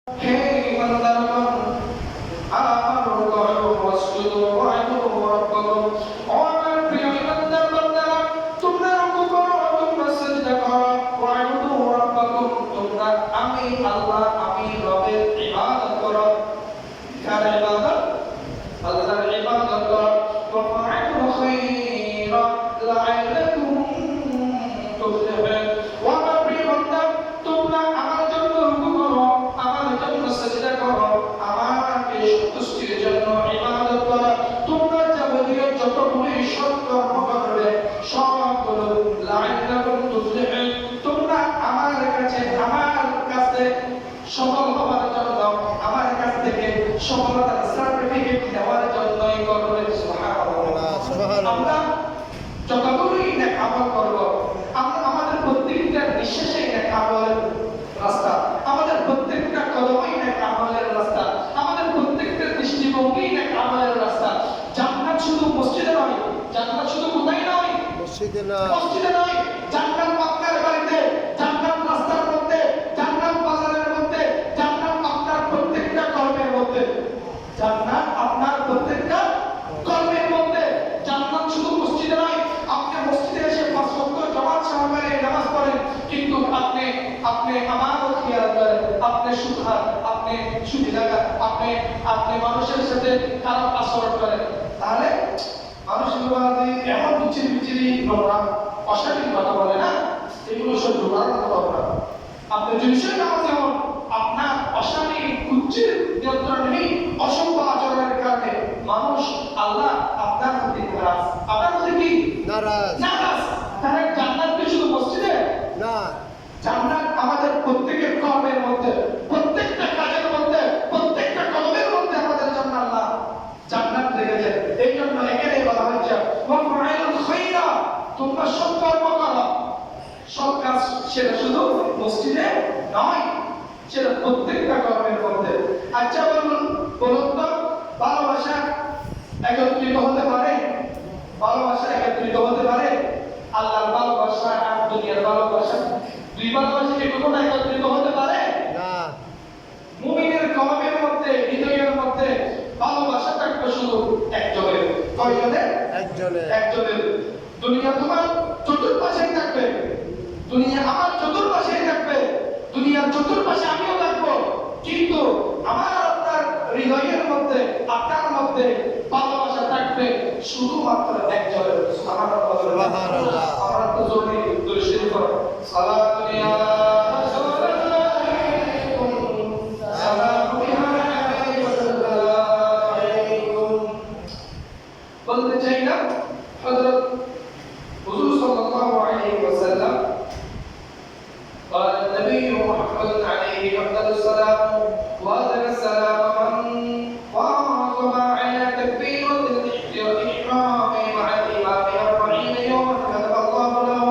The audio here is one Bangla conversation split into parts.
হে ইমানদারগণ, আমানু রুকু ওয়াসজুদু ওয়া'বুদু রাব্বাকুম। ও আমার প্রিয় ইমানদার বান্দারা, তোমরা রুকু করো, তোমরা সিজদা করো, ওয়া'বুদু রাব্বাকুম, তোমরা আমি আল্লাহ, আমি রবের ইবাদত করো। কার ইবাদত? আল্লাহর ইবাদত করো। ওয়াফআলু খায়রা লা'আল্লাকুম তুফলিহুন। ও আমার প্রিয় বান্দা, তোমরা আমার জন্য রুকু করো, আমার জন্য সিজদা করো, আমাকে সন্তুষ্টির জন্য ইবাদত করো। তোমরা যাবতীয় যতগুলি সৎকর্ম করবে সবগুলো লা'আল্লাকুম তুফলিহুন, তোমরা আমার কাছে সফল হওয়ার জন্য, আমার কাছ থেকে সফলতার সার্টিফিকেট নেওয়ার জন্যই করবে। সুবহানাল্লাহ, সুবহানাল্লাহ। আমরা যতগুলি নেক আমল করব, আমরা আমাদের প্রত্যেকটা নিঃশ্বাসে নেক আমলের রাস্তা, আমাদের প্রত্যেকটা কদমেই নেক আমলের রাস্তা, আমাদের প্রত্যেকটা দৃষ্টিভঙ্গি নেক আমলের রাস্তা। জান্নাত শুধু মসজিদে নয়, জান্নাত শুধু কোথায় নয়, মসজিদে নয়, জান্নাত আপনার বাড়িতে, জান্নাত রাস্তার মধ্যে, জান্নাত বাজারের মধ্যে, জান্নাত আপনার প্রত্যেকটা কর্মের মধ্যে, জান্নাত আপনার প্রত্যেকটা কর্মের মধ্যে। জান্নাত শুধু মসজিদে নয়, আপনি মসজিদে এসে 5 ওয়াক্ত জামাত সহকারে নামাজ পড়েন, কিন্তু আপনি আমারও খেয়াল করেন, আপনি সুখার, আপনি সুবিধাগার, আপনি মানুষের সাথে খারাপ আচরণ করেন, তাহলে মানুষের বাদে এমন বিচিরি নোংরা অশালীন কথা বলে না, এগুলো সহ্য করার মতো কথা। আপনি যদি সে নামাজে হন, আপনার অশালীন কুচ্ছির নিয়ন্ত্রণ নেই, অসভ্য আচরণের কারণে মানুষ, আল্লাহ আপনার প্রতি নারাজ, আপনার প্রতি কি নারাজ। তাহলে জান্নাত কি শুধু মসজিদে না, জান্নাত আমাদের প্রত্যেকের কর্মের মধ্যে, প্রত্যেকটা কাজের মধ্যে, প্রত্যেকটা কদমের মধ্যে আমাদের জন্য আল্লাহ জান্নাত রেখেছেন। এই জন্য এখানে বলা হচ্ছে ওয়াফআলু খায়রা, তোমরা সৎ কর্ম করো। সৎ কাজ সেটা শুধু মসজিদে নয়, সেটা প্রত্যেকটা কর্মের মধ্যে। আচ্ছা বলুন তো, ভালোবাসা একত্রিত হতে পারে? ভালোবাসা একত্রিত হতে পারে? আল্লাহর ভালোবাসা আর দুনিয়ার ভালোবাসা, দুই ভালোবাসা কি কখনো একত্রিত হতে পারে? না। মুমিনের কলবের মধ্যে, হৃদয়ের মধ্যে ভালোবাসা থাকবে শুধু একজনের। কয়জনের? একজনের। দুনিয়া তোমার চতুর্পাশেই থাকবে, দুনিয়া আমার চতুর্পাশেই থাকবে, দুনিয়ার চতুর্পাশে আমিও থাকবো, কিন্তু আমার আপনার হৃদয়ের মধ্যে, আপনার মধ্যে ভালোবাসা থাকবে শুধুমাত্র একজনের। সুবহানাল্লাহ, আমরা তো জোরে দুরূদ শরীফ পড়ব। সালাতু ইয়া বলতে চাই না, হযরত হুজুর সাল্লাল্লাহু আলাইহি ওয়াসাল্লাম قال النبي محمد عليه افضل الصلاه وازكى السلام من واظب على تكبيره الاحرام مع الامام 40 يوما كتب الله له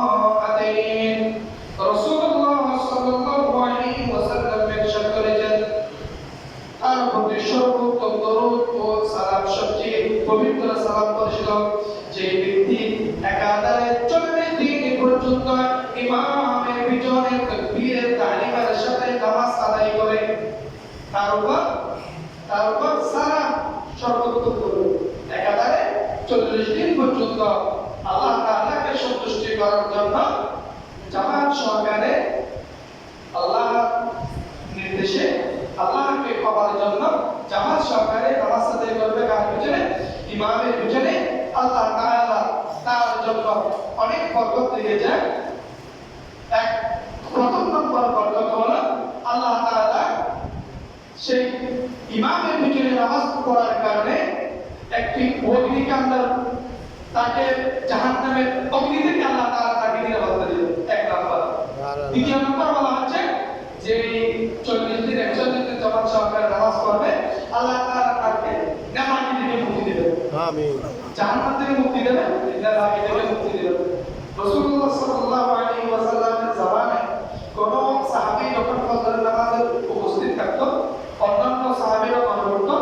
براءتين। رسول الله صلى الله عليه وسلم ارشاد করেছেন, তার প্রতি সর্বোত্তম দরুদ ও সালাম, সবচেয়ে পবিত্র সালাম পরিষদ যে ব্যক্তি একাধারে 40 দিন পর্যন্ত ইমামের পিছনে তাকবীরের তালিমের সাথে নামাজ আদায় করে, তার উপর সালাম সর্বোত্তম দরুদ। একাধারে 40 দিন পর্যন্ত আল্লাহ তাআলাকে সন্তুষ্ট করার জন্য জামাত সহকারে, আল্লাহ নির্দেশে আল্লাহকে পাওয়ার জন্য জামাত সহকারে নামাজ আদায় করবে। কার পিছনে? ইমামের পিছনে। আল্লাহ তাআলা তার জন্য অনেক বরকত রেখেছেন। প্রথম নম্বর বরকত হলো আল্লাহ তাআলা সেই ইমামের পিছনে নামাজ পড়ার কারণে একটি অগ্নিকাণ্ডের, তাকে জাহান্নামের অগ্নি থেকে আল্লাহ তাআলা তাকে নিরাপত্তা দিলেন, এক নম্বর। দ্বিতীয় নম্বর বলা হচ্ছে যে 40 দিন 41 দিন জামাত সহকারে নামাজ পড়বে, আল্লাহ তাআলা তাকে নেফাকি থেকে মুক্তি দিবেন। আমিন। জাহান্নাম থেকে মুক্তি দিবেন, নেফাকি থেকে মুক্তি দিবেন। রাসূলুল্লাহ সাল্লাল্লাহু আলাইহি ওয়াসাল্লামের জামানায় কোন সাহাবী যখন ফজরের নামাজে উপস্থিত থাকতো, অন্যান্য সাহাবীরা মনে করতো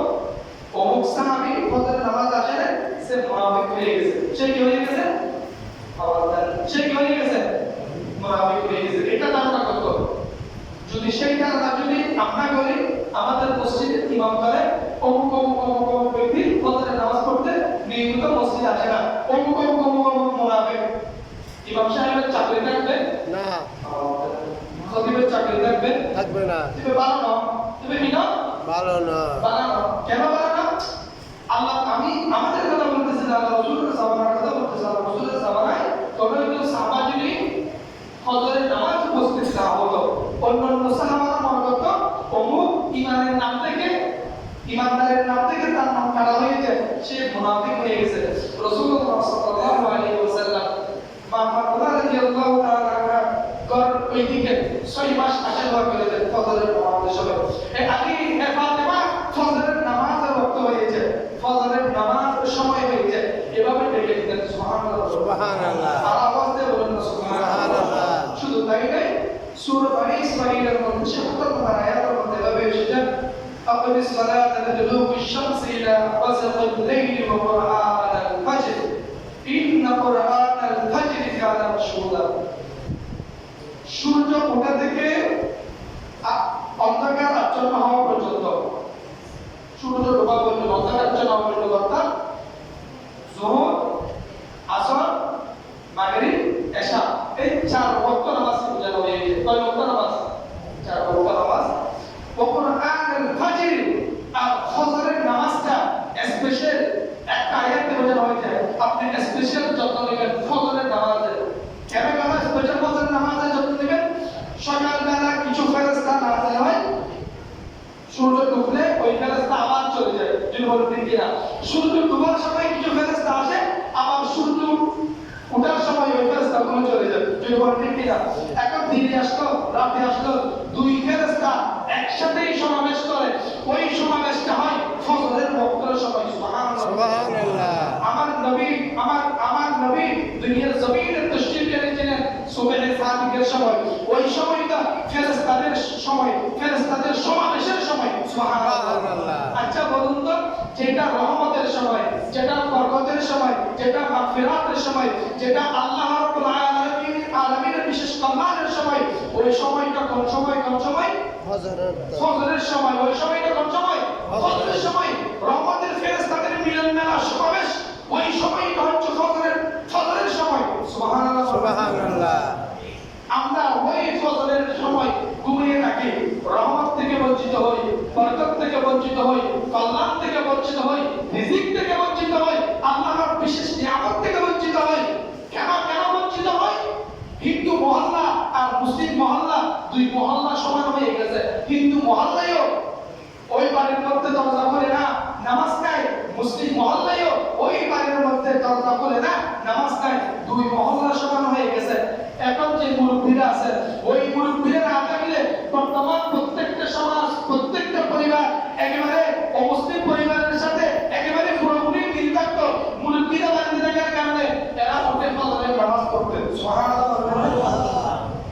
অমুক সাহাবী ফজরের নামাজ আসে না, সে মুনাফিক হয়ে গেছে। সে কি হয়ে গেছে? সে কি হয়ে গেছে? মুনাফিক হয়ে গেছে। এটা ধারণা করতো। যদি যদি সেই ধারণা যদি আমরা করি আমাদের মসজিদে ইমাম করে অমুক অমুক অমুক অমুক ব্যক্তি ফজরের নামাজ পড়তে নিয়মিত মসজিদে আসে না, অমুক অমুক অমুক অমুক মুনাফিক, ইমাম সাহেবের চাকরি থাকবে না, খতিবের চাকরি থাকবে থাকবে না, তবে ভালো না, তবে বিনা ভালো না, কেন ভালো না? আল্লাহ আমি আমাদের কথা বলতেছি না, আল্লাহ রাসূলের জামানার কথা বলতেছি। আল্লাহ রাসূলের জামানায় তবে কিন্তু সাহাবা যদি ফজরের নামাজ উপস্থিত না হতো, অন্যান্য সাহাবারা মনে করত অমুক ইমানের নাম থেকে ইমানদারের নাম থেকে তার নাম কাটা হয়ে যায়, সে মুনাফিক হয়ে গেছে। রাসূলুল্লাহ সাল্লাল্লাহু আলাইহি ওয়াসাল্লাম মা ফাতেমা রাদিয়াল্লাহু তাআলা আনহা ঘর ওইদিকে 6 মাস আসা যাওয়া করে দেন ফজরের নামাজের সময়। এই আগে ফাতেমা ফজরের নামাজের ওয়াক্ত হয়েছে, ফজরের নামাজের সময় হয়েছে, এভাবে ডেকে দিতেন সুবহানাল্লাহ সুবহানাল্লাহ, আর আওয়াজ দিয়ে বলেন সুবহানাল্লাহ। শুধু তাই নয়, সূরা বনী ইসরাঈলের মধ্যে ৭৭ নম্বর আয়াতের মধ্যে এভাবে এসেছে আকিমিস সালাতা লিদুলুকি শামসি ইলা গাসাকিল লাইলি ওয়া কুরআনাল ফাজর ইন্না কুরআনাল ফাজরি কানা মাশহুদা। সূর্য ওঠা থেকে অন্ধকার আচ্ছন্ন হওয়া পর্যন্ত, সূর্য ডোবা পর্যন্ত অন্ধকার আচ্ছন্ন হওয়া পর্যন্ত, অর্থাৎ যোহর, আসর, মাগরিব, এশা, এই 4 ওয়াক্ত নামাজ বোঝানো হয়ে গেছে। কয় ওয়াক্ত নামাজ? 4 ওয়াক্ত নামাজ। কুরআনুল ফাজর, আর ফজরের নামাজটা স্পেশাল একটা আয়াতে বোঝানো হয়েছে, আপনি স্পেশাল যত্ন নেবেন ফজরের নামাজে। কেন কেন স্পেশাল ফজরের নামাজে যত্ন নেবেন? সকালবেলা কিছু ফেরেশতা নাযিল হয়, সূর্য ডুবলে ওই ফেরেশতা আবার চলে যায়, যদি বলতেন কিনা সূর্য ডুবার সময় কিছু ফেরেশতা আসে, আবার সূর্য ওঠার সময় ওই ফেরেশতা গুলো চলে যায়, যদি বলতেন কিনা। এখন দিনে আসলো রাতে আসলো, দুই ফেরেশতা একসাথেই সমাবেশ করে, ওই সমাবেশটা হয় ফজরের ওয়াক্তের সময়। সুবহানাল্লাহ। আমার নবী দুনিয়ার জমিনে তাশরীফ এনেছিলেন সুবহে সাদিকের সময়, ওই সময়টা ফেরেশতাদের সময়, ফেরেশতাদের সমাবেশের সময়। সুবহানাল্লাহ। আচ্ছা বলুন তো, যেটা রহমতের সময়, যেটা বরকতের সময়, যেটা মাগফিরাতের সময়, যেটা আল্লাহ রাব্বুল আলামিনের বিশেষ কল্যাণের সময়, ওই সময়টা কোন সময়? কোন সময়? ফজরের সময়। ওই সময়টা কোন সময়? ফজরের সময়। রহমতের ফেরেশতাদের মিলন মেলা সমাবেশ, ওই সময়টা হচ্ছে ফজরের সময়। সুবহানাল্লাহ সুবহানাল্লাহ। আমরা ওই ফজরের সময় ঘুমিয়ে থাকি, রহমত থেকে বঞ্চিত হই, বরকত থেকে বঞ্চিত হই, কল্যাণ থেকে বঞ্চিত হই, রিজিক থেকে বঞ্চিত হই, আল্লাহর বিশেষ নিয়ামত থেকে বঞ্চিত হই। কেন বঞ্চিত হই? হিন্দু মহল্লা আর মুসলিম মহল্লা দুই মহল্লা সমান হয়ে গেছে। হিন্দু মহল্লায়ও ওই বাড়ির মধ্যে দরজা খুলে না, নামাজ নাই, মুসলিম মহল্লায়ও ওই বাড়ির মধ্যে দরজা খুলে না, নামাজ নাই, দুই মহল্লা সমান হয়ে গেছে। এখন যে মুরব্বীরা আছে, ওই মুরব্বীরা না থাকলে বর্তমান প্রত্যেকটা সমাজ, প্রত্যেকটা পরিবার একেবারে অমুসলিম পরিবারের সাথে একেবারে পুরোপুরি মিল থাকতো। মুরব্বীরা বাড়িতে থাকার কারণে এরা উঠে ফজরের নামাজ পড়তেন। সুবহানাল্লাহ।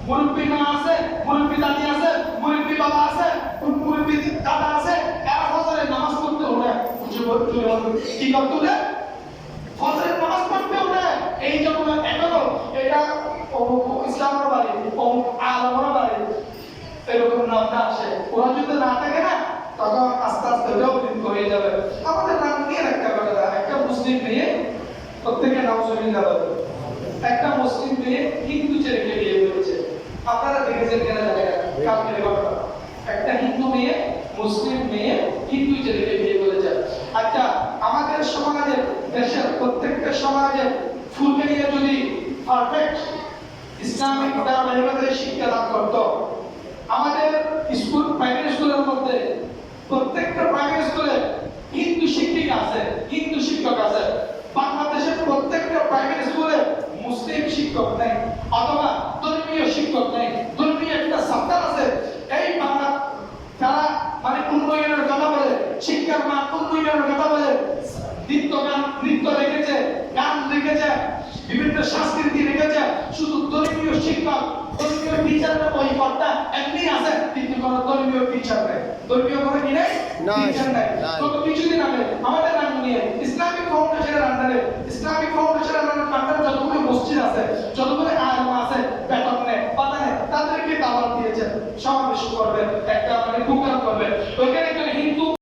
মুরব্বী মা আছে, মুরব্বী দাদি আছে, মুরব্বী বাবা আছে, মুরব্বী দাদা আছে, এরা ফজরের নামাজ পড়তে ওঠে। কি করতে ওঠে? ফজরের নামাজ পড়তে ওঠে। এই জন্য এখনো এটা ইসলামের বাড়ি, আলমের বাড়ি, এরকম নামটা আসে। ওরা যদি না থাকে না, তখন আস্তে আস্তে ওটাও বৃদ্ধ হয়ে যাবে। আমাদের নাম নিয়ে একটা কথা, একটা মুসলিম মেয়ে, প্রত্যেকে নাউজুবিল্লাহ বলে, একটা মুসলিম মেয়ে হিন্দু ছেলেকে বিয়ে করেছে। আপনারা দেখেছেন কেন জানি না, কালকের ঘটনা। একটা হিন্দু মেয়ে, মুসলিম মেয়ে হিন্দু ছেলেকে বিয়ে করেছে। আচ্ছা, আমাদের সমাজে, দেশের প্রত্যেকটা সমাজে ফুলকে নিয়ে যদি পারফেক্ট ইসলামিক ধারাবাহিকতায় শিক্ষা দান করত, আমাদের স্কুল, প্রাইমারি স্কুলের মধ্যে প্রত্যেকটা প্রাইমারি স্কুলে হিন্দু শিক্ষিকা আছে, হিন্দু শিক্ষক আছে। বাংলাদেশের প্রত্যেকটা প্রাইমারি স্কুলে মুসলিম শিক্ষক নেই, অথবা ধর্মীয় শিক্ষক নেই, ধর্মীয় একটা সাবজেক্ট আছে। এই বাংলা যারা মানে উন্নয়নের কথা বলে, শিক্ষার মান উন্নয়নের কথা বলে, নৃত্য রেখেছে, গান রেখেছে, বিভিন্ন সংস্কৃতি রেখেছে, শুধু ধর্মীয় শিক্ষক, ধর্মীয় টিচারের ওই পদটা এমনি আছে, কিন্তু কোনো ধর্মীয় টিচার নেই। ধর্মীয় কোনো কি নেই? টিচার নেই। গত কিছুদিন আগে আমাদের নিয়ে ইসলামিক ফাউন্ডেশনের আন্ডারে, ইসলামিক ফাউন্ডেশনের আন্ডারে যতগুলো মসজিদ আছে, যতগুলো আলেম আছে, বেতন নেয়, পাতা নেয়, তাদেরকে দাওয়াত দিয়েছেন সমাবেশ করবে। করবেন, একটা মানে কুকার